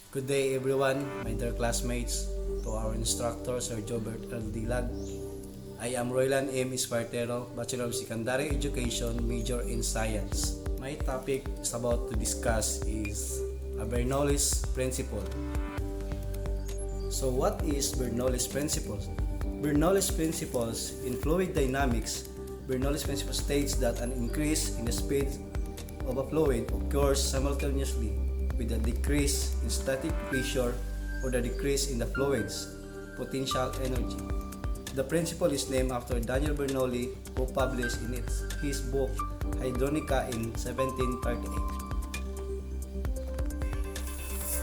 Good day everyone, my dear classmates, to our instructor, Sir Jobert L. Dilag. I am Roylan M. Espartero, Bachelor of Secondary Education, major in Science. My topic is about to discuss is a Bernoulli's Principle. So what is Bernoulli's Principle? Bernoulli's Principles in fluid dynamics, Bernoulli's Principle states that an increase in the speed of a fluid occurs simultaneously with a decrease in static pressure or the decrease in the fluid's potential energy. The principle is named after Daniel Bernoulli, who published in his book Hydronica in 1738.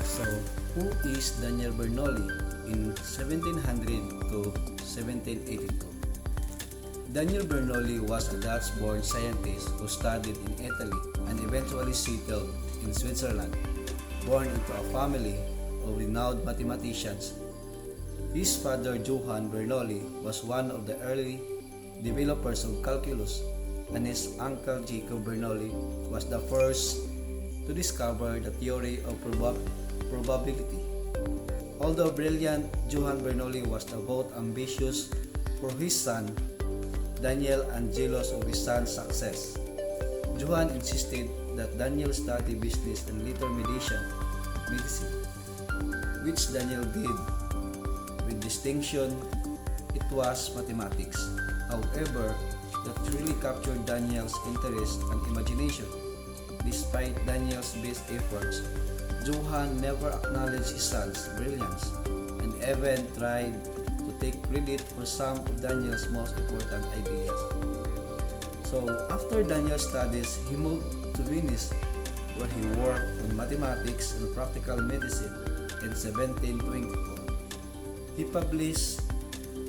So, who is Daniel Bernoulli in 1700 to 1782? Daniel Bernoulli was a Dutch-born scientist who studied in Italy and eventually settled in Switzerland. Born into a family of renowned mathematicians, his father Johann Bernoulli was one of the early developers of calculus, and his uncle Jacob Bernoulli was the first to discover the theory of probability. Although brilliant, Johann Bernoulli was both ambitious for his son Daniel and jealous of his son's success. Johann insisted that Daniel study business and later medicine, which Daniel did with distinction. It was mathematics. However, that really captured Daniel's interest and imagination. Despite Daniel's best efforts, Johann never acknowledged his son's brilliance and even tried to take credit for some of Daniel's most important ideas. So, after Daniel's studies, he moved to Venice, where he worked on mathematics and practical medicine in 1722. He published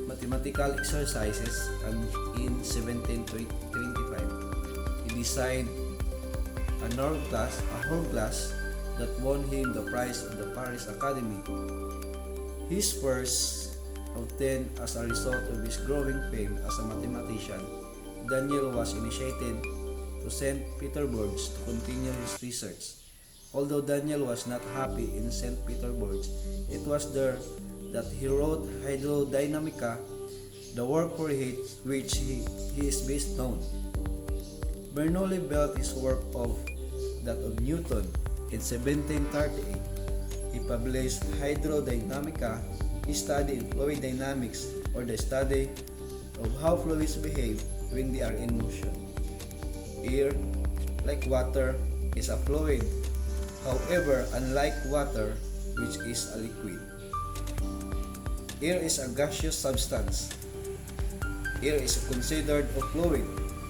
mathematical exercises, and in 1725, he designed a hourglass that won him the prize of the Paris Academy. His first obtained as a result of his growing fame as a mathematician. Daniel was initiated to St. Petersburg to continue his research. Although Daniel was not happy in St. Petersburg, it was there that he wrote Hydrodynamica, the work for which he is best known. Bernoulli built his work of that of Newton in 1738. He published Hydrodynamica, his study in fluid dynamics, or the study of how fluids behave when they are in motion. Air, like water, is a fluid. However, unlike water, which is a liquid, air is a gaseous substance. Air is considered a fluid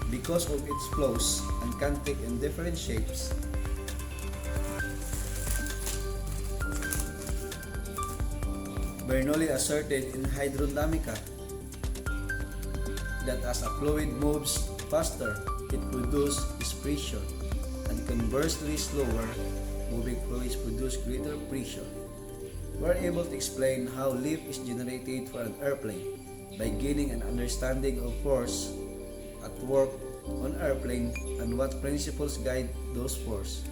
because of its flows and can take in different shapes. Bernoulli asserted in Hydrodynamica that as a fluid moves faster, it produces pressure, and conversely slower moving fluids produce greater pressure. We are able to explain how lift is generated for an airplane by gaining an understanding of force at work on airplane and what principles guide those forces.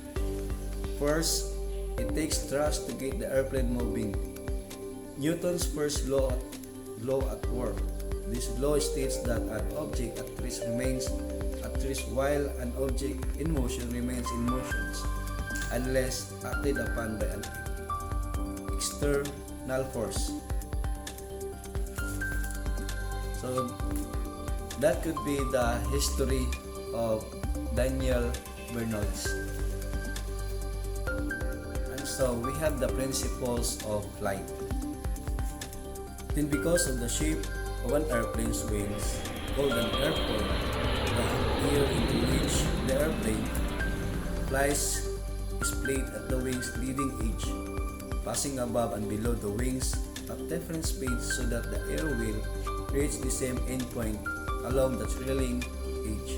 First, it takes thrust to get the airplane moving. Newton's first law at work. This law states that an object at rest remains at rest while an object in motion remains in motion unless acted upon by an external force. So that could be the history of Daniel Bernoulli. And so we have the principles of flight. Then because of the shape of an airplane's wings, called an airfoil, the air into which the airplane flies is placed at the wing's leading edge, passing above and below the wings at different speeds so that the air will reach the same endpoint along the trailing edge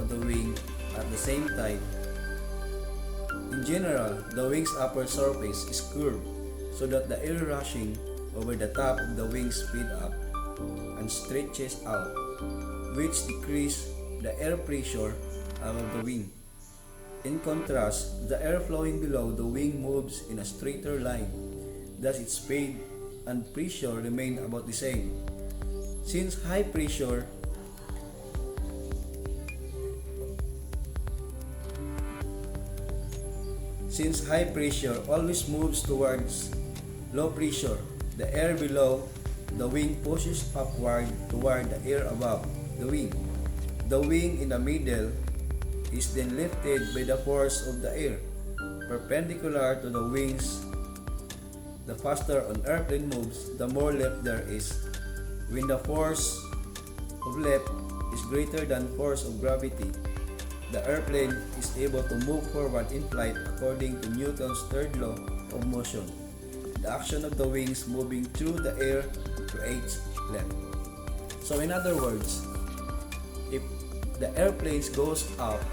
of the wing at the same time. In general, the wing's upper surface is curved so that the air rushing over the top of the wing speed up and stretches out, which decreases the air pressure out of the wing. In contrast, the air flowing below the wing moves in a straighter line, thus its speed and pressure remain about the same. Since high pressure always moves towards low pressure, the air below the wing pushes upward toward the air above the wing. The wing in the middle is then lifted by the force of the air perpendicular to the wings. The faster an airplane moves, the more lift there is. When the force of lift is greater than force of gravity, the airplane is able to move forward in flight according to Newton's third law of motion. The action of the wings moving through the air creates lift. So in other words, if the airplane goes up,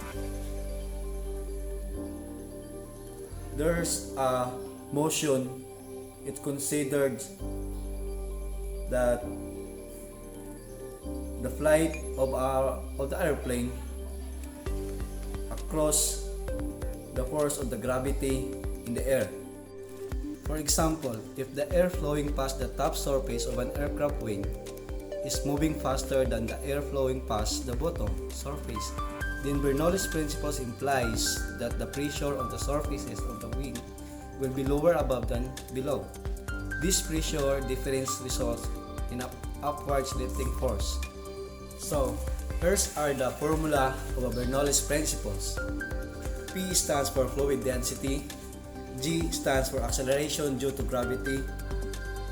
there's a motion. It's considered that the flight of the airplane across the force of the gravity in the air. For example, if the air flowing past the top surface of an aircraft wing is moving faster than the air flowing past the bottom surface, then Bernoulli's principle implies that the pressure of the surfaces of the wing will be lower above than below. This pressure difference results in an upwards lifting force. So, here's are the formula of Bernoulli's principles. P stands for fluid density, G stands for acceleration due to gravity,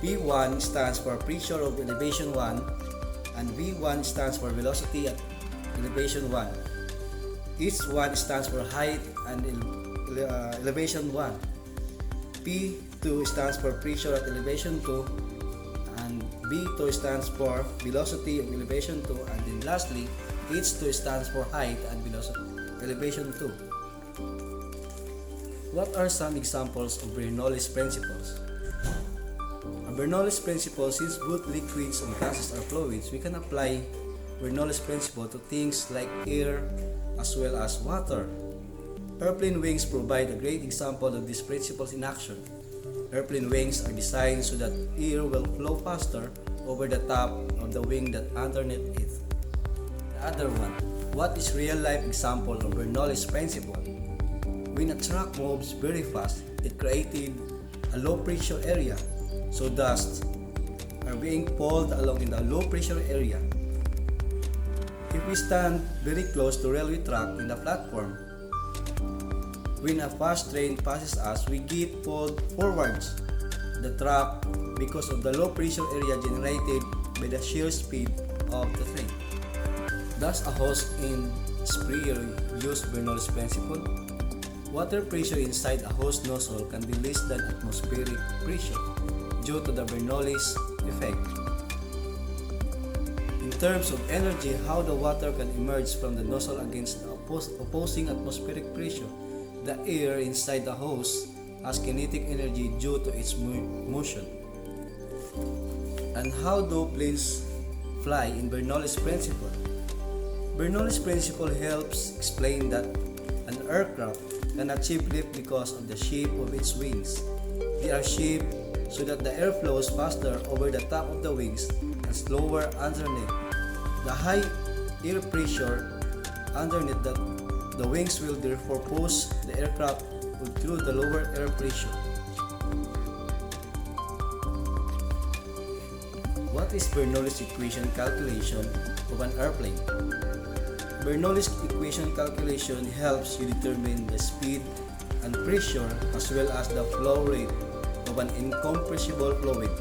P1 stands for pressure of elevation 1, and V1 stands for velocity at elevation 1. Each one stands for height and elevation 1. P2 stands for pressure at elevation 2, and V2 stands for velocity of elevation 2, and then lastly, H2 stands for height and velocity elevation 2. What are some examples of Bernoulli's principles? A Bernoulli's principle, since both liquids and gases are fluids, we can apply Bernoulli's principle to things like air as well as water. Airplane wings provide a great example of these principles in action. Airplane wings are designed so that air will flow faster over the top of the wing than underneath it. The other one, what is real-life example of Bernoulli's principle? When a truck moves very fast, it created a low-pressure area, so dust are being pulled along in the low-pressure area. If we stand very close to railway track in the platform, when a fast train passes us, we get pulled forwards the track because of the low-pressure area generated by the sheer speed of the train. Does a hose and sprayer use Bernoulli's principle? Water pressure inside a hose nozzle can be less than atmospheric pressure due to the Bernoulli's effect. In terms of energy, how the water can emerge from the nozzle against the opposing atmospheric pressure, the air inside the hose has kinetic energy due to its motion. And how do planes fly in Bernoulli's principle? Bernoulli's principle helps explain that an aircraft can achieve lift because of the shape of its wings. They are shaped so that the air flows faster over the top of the wings and slower underneath. The high air pressure underneath the wings will therefore push the aircraft through the lower air pressure. What is Bernoulli's equation calculation of an airplane? Bernoulli's equation calculation helps you determine the speed and pressure as well as the flow rate of an incompressible fluid.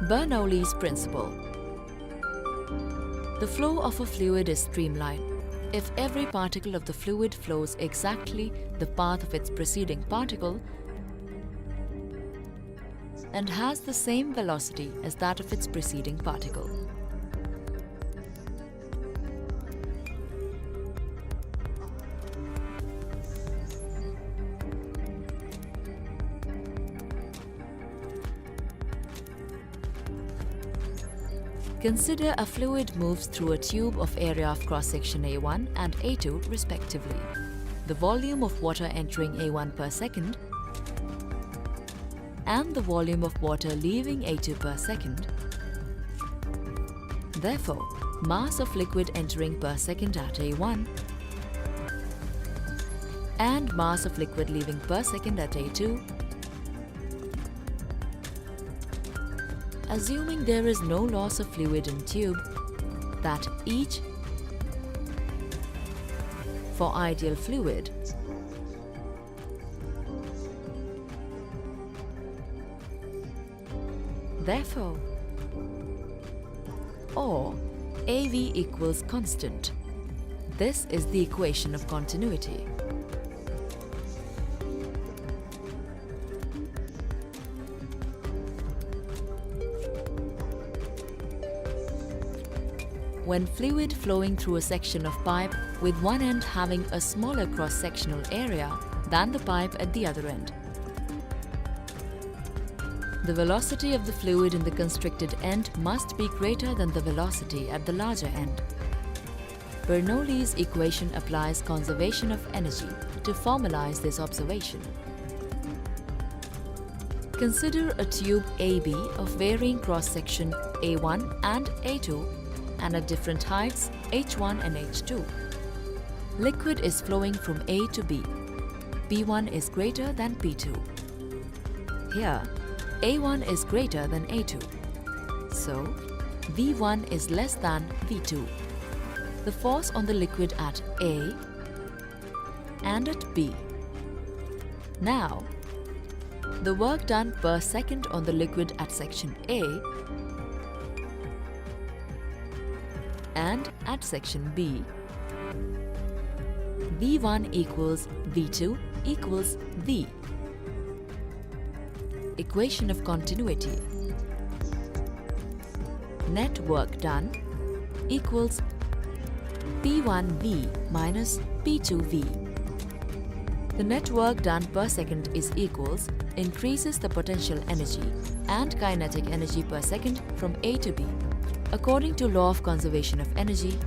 Bernoulli's principle. The flow of a fluid is streamlined if every particle of the fluid flows exactly the path of its preceding particle. and has the same velocity as that of its preceding particle. Consider a fluid moves through a tube of area of cross-section A1 and A2 respectively. The volume of water entering A1 per second and the volume of water leaving A2 per second. Therefore, mass of liquid entering per second at A1 and mass of liquid leaving per second at A2. Assuming there is no loss of fluid in tube, that each for ideal fluid therefore, or AV equals constant. This is the equation of continuity. When fluid flowing through a section of pipe with one end having a smaller cross-sectional area than the pipe at the other end. The velocity of the fluid in the constricted end must be greater than the velocity at the larger end. Bernoulli's equation applies conservation of energy to formalize this observation. Consider a tube AB of varying cross-section A1 and A2 and at different heights H1 and H2. Liquid is flowing from A to B. P1 is greater than P2. Here, A1 is greater than A2. So, V1 is less than V2. The force on the liquid at A and at B. Now, the work done per second on the liquid at section A and at section B. V1 equals V2 equals V. Equation of continuity. Net work done equals P1V minus P2V. The net work done per second is equals increases the potential energy and kinetic energy per second from A to B. According to law of conservation of energy,